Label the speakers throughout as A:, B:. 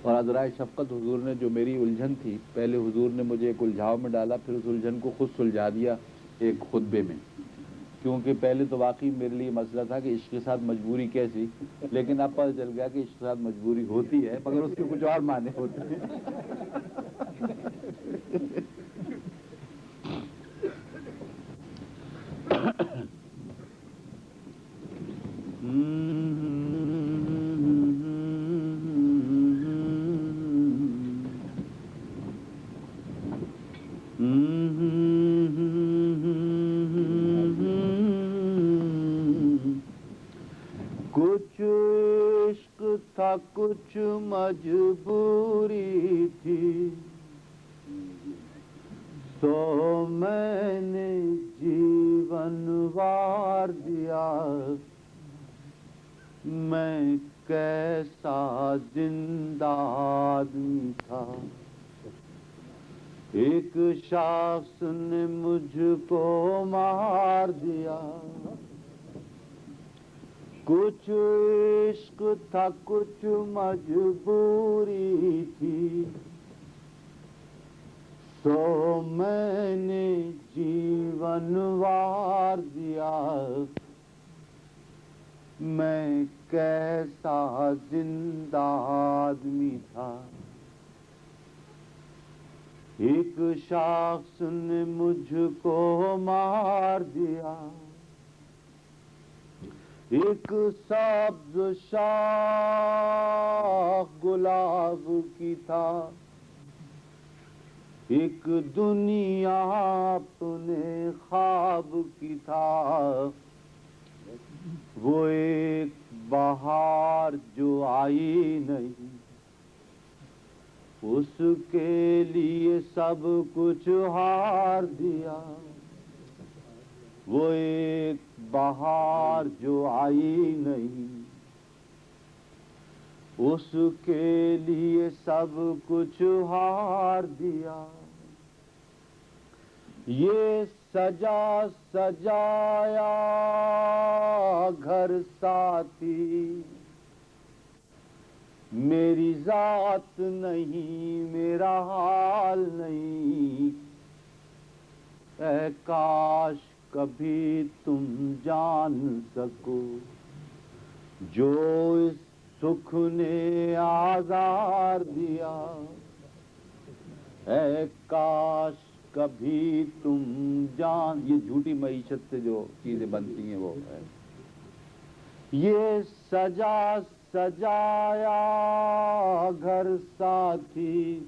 A: اور عذرائے شفقت حضور نے جو میری الجھن تھی، پہلے حضور نے مجھے ایک الجھاؤ میں ڈالا، پھر اس الجھن کو خود سلجھا دیا ایک خطبے میں. کیونکہ پہلے تو واقعی میرے لیے مسئلہ تھا کہ عشق کے ساتھ مجبوری کیسی، لیکن اب پتہ چل گیا کہ عشق کے ساتھ مجبوری ہوتی ہے، مگر اس کے کچھ اور معنی ہوتے ہیں. کچھ عشق تھا کچھ مجبوری تھی، سو میں نے جیون وار دیا. میں کیسا زندہ آدمی تھا، ایک شخص نے مجھ کو مار دیا. کچھ عشق تھا کچھ مجبوری تھی، سو میں نے جیون وار دیا. میں کیسا زندہ آدمی تھا، ایک شخص نے مجھ کو مار دیا. ایک سبز شاخ گلاب کی تھا، ایک دنیا اپنے خواب کی تھا. وہ ایک بہار جو آئی نہیں، اس کے لیے سب کچھ ہار دیا. وہ ایک بہار جو آئی نہیں، اس کے لیے سب کچھ ہار دیا. یہ سجا سجایا گھر ساتھی میری ذات نہیں، میرا حال نہیں. اے کاش کبھی تم جان سکو جو اس سکھ نے آزار دیا. اے کاش کبھی تم جان. یہ جھوٹی معیشت سے جو چیزیں بنتی ہیں وہ ہے. یہ سجا سجایا گھر ساتھی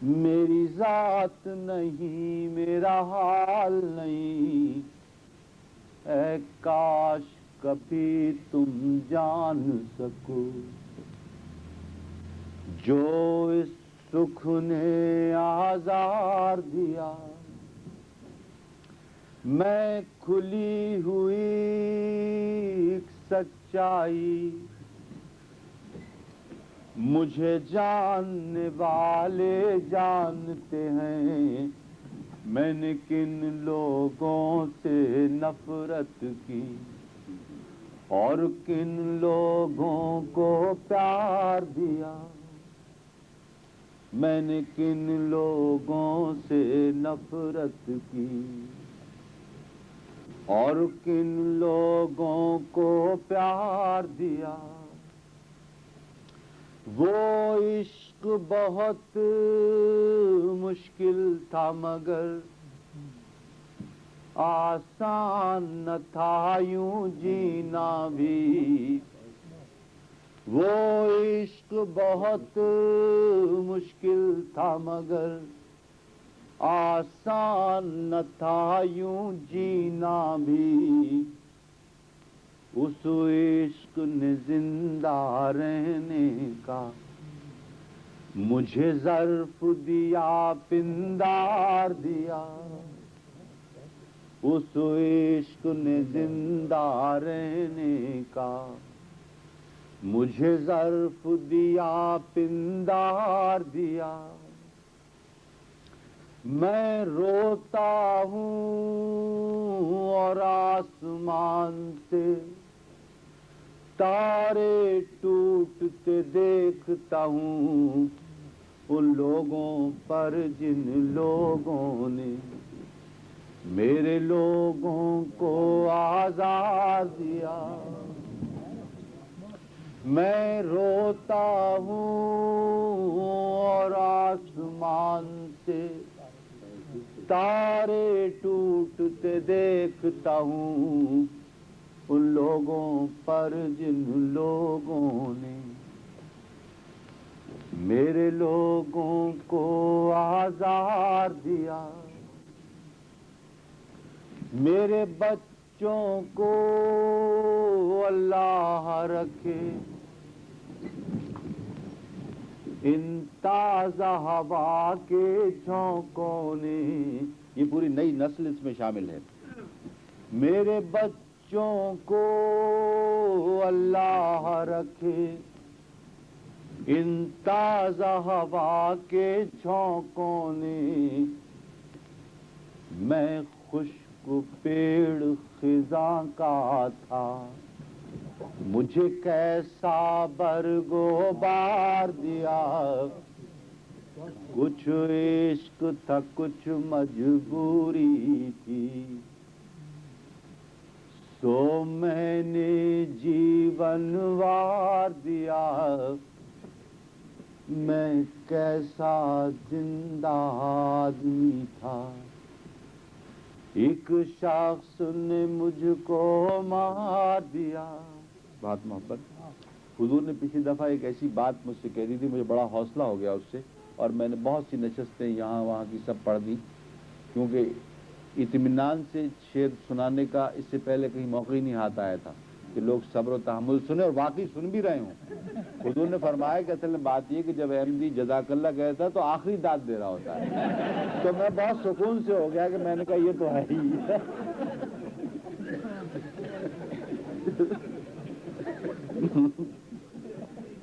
A: میری ذات نہیں، میرا حال نہیں. اے کاش کبھی تم جان سکو جو اس سکھ نے آزار دیا. میں کھلی ہوئی ایک سچائی، مجھے جاننے والے جانتے ہیں میں نے کن لوگوں سے نفرت کی اور کن لوگوں کو پیار دیا. میں نے کن لوگوں سے نفرت کی اور کن لوگوں کو پیار دیا. وہ عشق بہت مشکل تھا مگر آسان نہ تھا یوں جینا بھی. وہ عشق بہت مشکل تھا مگر آسان نہ تھا یوں جینا بھی. اس عشق نے زندہ رہنے کا مجھے ظرف دیا، پندار دیا. اس عشق نے زندہ رہنے کا مجھے ظرف دیا، پندار دیا. میں روتا ہوں اور آسمان سے تارے ٹوٹتے دیکھتا ہوں ان لوگوں پر جن لوگوں نے میرے لوگوں کو آزاد دیا. میں روتا ہوں اور آسمان سے تارے ٹوٹتے دیکھتا ہوں ان لوگوں پر جن لوگوں نے میرے لوگوں کو آزار دیا. میرے بچوں کو اللہ رکھے ان تازہ ہوا کے جھونکوں نے. یہ پوری نئی نسل اس میں شامل ہے. میرے بچوں کو اللہ رکھے ان تازہ ہوا کے جھونکوں نے. میں خشک پیڑ خزاں کا تھا مجھے کیسا برگوبار دیا. کچھ عشق تھا کچھ مجبوری تھی سو میں نے جیون وار دیا. میں کیسا زندہ آدمی تھا ایک شخص نے مجھ کو مار دیا. بات محبت. حضور نے پچھلی دفعہ ایک ایسی بات مجھ سے کہہ دی تھی, مجھے بڑا حوصلہ ہو گیا اس سے, اور میں نے بہت سی نشستیں یہاں وہاں کی سب پڑھ دی, کیونکہ اطمینان سے شعر سنانے کا اس سے پہلے کہیں موقع ہی نہیں ہاتھ آیا تھا کہ لوگ صبر و تحمل سنیں, اور واقعی سن بھی رہے ہوں. حضور نے فرمایا کہ اصل میں بات یہ کہ جب احمدی جزاک اللہ کہتا تو آخری داد دے رہا ہوتا ہے. تو میں بہت سکون سے ہو گیا کہ میں نے کہا یہ تو ہے ہی.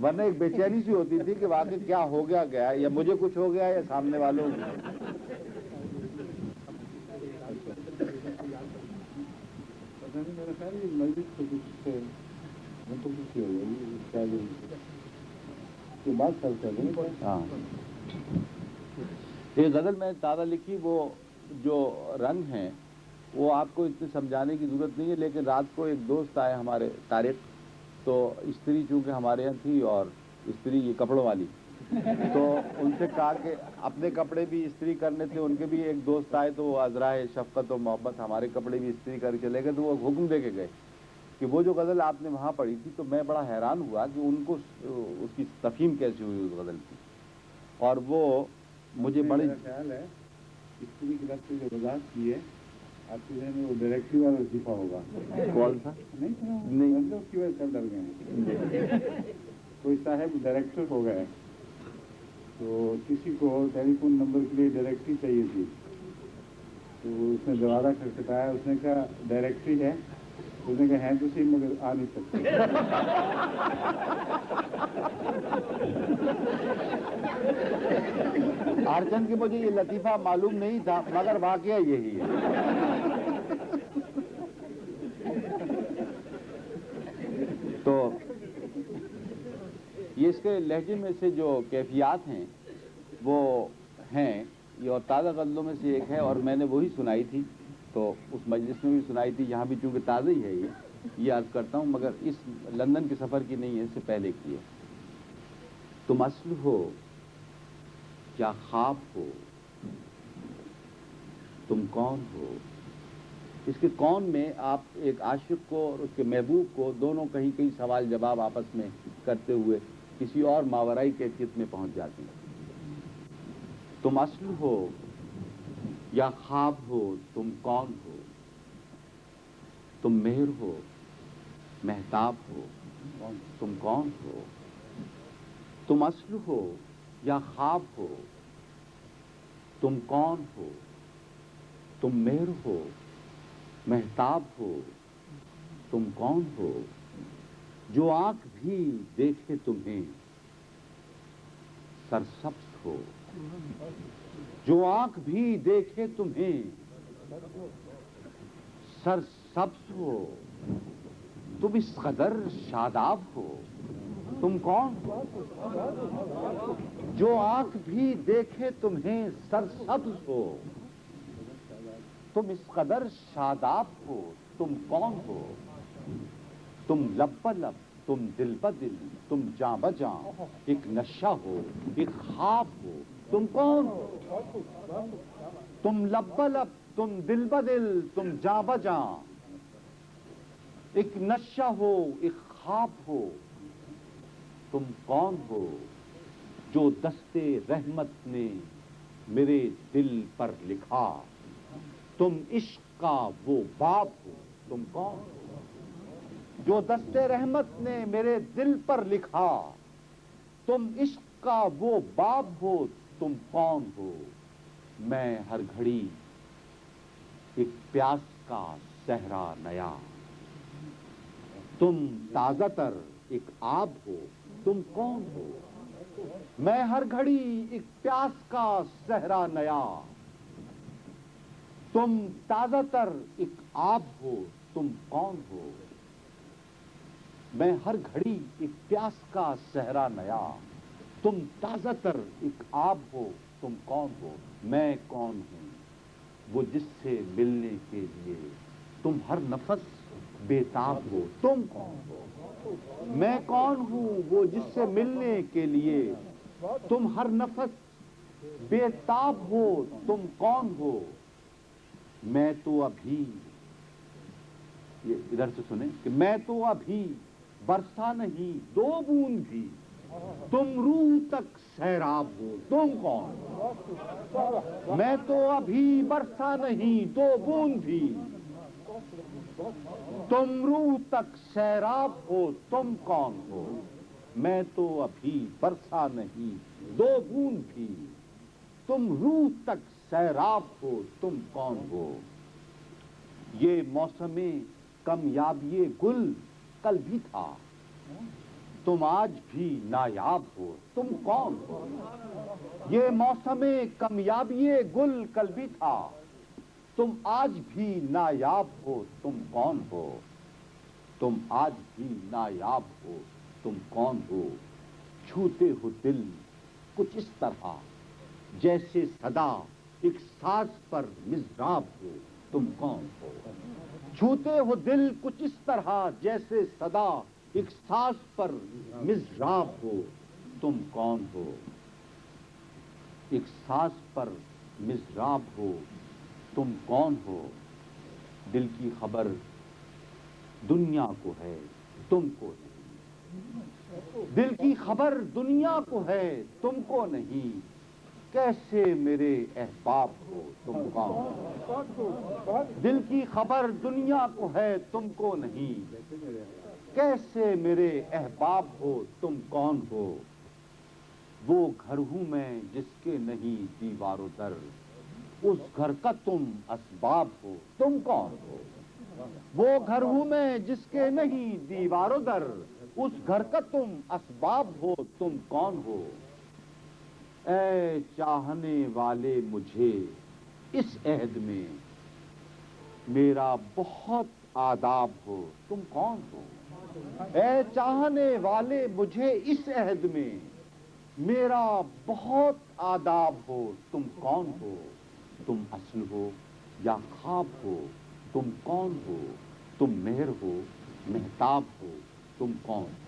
A: ورنہ ایک بے چینی سی ہوتی تھی کہ واقعی کیا ہو گیا یا مجھے کچھ ہو گیا یا سامنے والوں کو. میرا خیال ہے مسجد کو کچھ بات کرتے ہیں. ہاں, یہ غزل میں تازہ لکھی, وہ جو رنگ ہیں وہ آپ کو اتنے سمجھانے کی ضرورت نہیں ہے, لیکن رات کو ایک دوست آئے ہمارے طارق, تو استری چونکہ ہمارے یہاں تھی اور استری یہ کپڑوں والی, تو ان سے کہا کہ اپنے کپڑے بھی استری کرنے تھے. ان کے بھی ایک دوست آئے تو وہ عذرائے شفقت و محبت ہمارے کپڑے بھی استری کر کے چلے گئے, تو وہ حکم دے کے گئے کہ وہ جو غزل آپ نے وہاں پڑھی تھی, تو میں بڑا حیران ہوا کہ ان کو اس کی تفہیم کیسی ہوئی اس غزل کی. اور وہ مجھے بڑے خیال ہے استری کی طرف سے جو وضاحت کی ہے آپ کے ذہن میں وہ ڈائریکٹری والا وظیفہ ہوگا. کون سا؟ نہیں, اس کی وجہ سے ڈر گئے ہیں. کوئی صاحب ڈائریکٹر ہو گئے تو کسی کو ٹیلی فون نمبر کے لیے ڈائریکٹری چاہیے تھی, تو اس نے دروازہ کھٹکھٹایا. اس نے کہا ڈائریکٹری ہے؟ اس نے کہا ہے تو صحیح مگر آ نہیں سکتے. ارجن کی مجھے یہ لطیفہ معلوم نہیں تھا, مگر واقعہ یہی ہے. تو یہ اس کے لہجے میں سے جو کیفیات ہیں وہ ہیں, یہ اور تازہ غزلوں میں سے ایک ہے, اور میں نے وہی سنائی تھی, تو اس مجلس میں بھی سنائی تھی, یہاں بھی چونکہ تازہ ہی ہے یہ عرض کرتا ہوں, مگر اس لندن کے سفر کی نہیں ہے, اس سے پہلے کی ہے. تم اصل ہو یا خواب ہو, تم کون ہو. اس کے کون میں آپ ایک عاشق کو اور اس کے محبوب کو دونوں کہیں کہیں سوال جواب آپس میں کرتے ہوئے کسی اور ماورائی کیفیت میں پہنچ جاتے ہیں. تم اصل ہو یا خواب ہو, تم کون ہو. تم مہر ہو مہتاب ہو, تم کون ہو. تم اصل ہو یا خواب ہو, تم کون ہو. تم مہر ہو مہتاب ہو, تم کون ہو. جو آنکھ بھی دیکھے تمہیں سرسبز ہو. جو آنکھ بھی دیکھے تمہیں سرسبز ہو. تم اس قدر شاداب ہو، تم کون ہو؟ جو آنکھ بھی دیکھے تمہیں سرسبز ہو، تم اس قدر شاداب ہو، تم کون ہو؟ تم لب بلب، تم دل بدل، تم جاں بجاں، ایک نشہ ہو، ایک خواب ہو، تم کون ہو؟ تم لب بلب، تم دل بدل، تم جاں بجاں، ایک نشہ ہو، ایک خواب ہو، تم کون ہو؟ جو دستے رحمت نے میرے دل پر لکھا، تم عشق کا وہ باب ہو، تم کون ہو؟ جو دستے رحمت نے میرے دل پر لکھا، تم عشق کا وہ باب ہو، تم کون ہو؟ میں ہر گھڑی ایک پیاس کا صحرا نیا، تم تازہ تر ایک آب ہو، تم کون ہو؟ میں ہر گھڑی ایک پیاس کا صحرا نیا، تم تازہ تر ایک آب ہو، تم کون ہو؟ میں ہر گھڑی ایک پیاس کا صحرا نیا، تم تازہ تر ایک آب ہو، تم کون ہو؟ میں کون ہوں وہ جس سے ملنے کے لیے تم ہر نفس بے تاب ہو، تم کون ہو؟ میں کون ہوں وہ جس سے ملنے کے لیے تم ہر نفس بے تاب ہو، تم کون ہو؟ میں تو ابھی، یہ ادھر سے سنیں کہ میں تو ابھی برسا نہیں دو بوند بھی، تم روح تک سیراب ہو، تم کون ہو؟ میں تو ابھی برسا نہیں دو بوند بھی، تم روح تک سیراب ہو، تم کون ہو؟ میں تو ابھی برسا نہیں دو بوند بھی، تم روح تک سیراب ہو، تم کون ہو؟ یہ موسم کمیابی گل کل بھی تھا، تم آج بھی نایاب ہو، تم کون ہو؟ یہ موسم کمیابی گل کل بھی تھا، تم آج بھی نایاب ہو، تم کون ہو؟ تم آج بھی نایاب ہو، تم کون ہو؟ چھوتے ہو دل کچھ اس طرح جیسے صدا ایک ساز پر مضراب ہو، تم کون ہو؟ چھوتے ہو دل کچھ اس طرح جیسے صدا ایک ساز پر مضراب ہو، تم کون ہو؟ ایک ساز پر مضراب ہو، تم کون ہو؟ دل کی خبر دنیا کو ہے، تم کو نہیں، دل کی خبر دنیا کو ہے، تم کو نہیں، کیسے میرے احباب ہو، تم کون ہو؟ دل کی خبر دنیا کو ہے، تم کو نہیں، کیسے میرے احباب ہو، تم کون ہو؟ وہ گھر ہوں میں جس کے نہیں دیوار و در، اس گھر کا تم اسباب ہو، تم کون ہو؟ وہ گھر ہوں میں جس کے نہیں دیوار و در، اس گھر کا تم اسباب ہو، تم کون ہو؟ اے چاہنے والے مجھے اس عہد میں میرا بہت آداب ہو، تم کون ہو؟ اے چاہنے والے مجھے اس عہد میں میرا بہت آداب ہو، تم کون ہو؟ تم اصل ہو یا خواب ہو، تم کون ہو؟ تم مہر ہو مہتاب ہو، تم کون ہو؟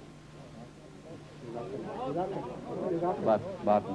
A: بات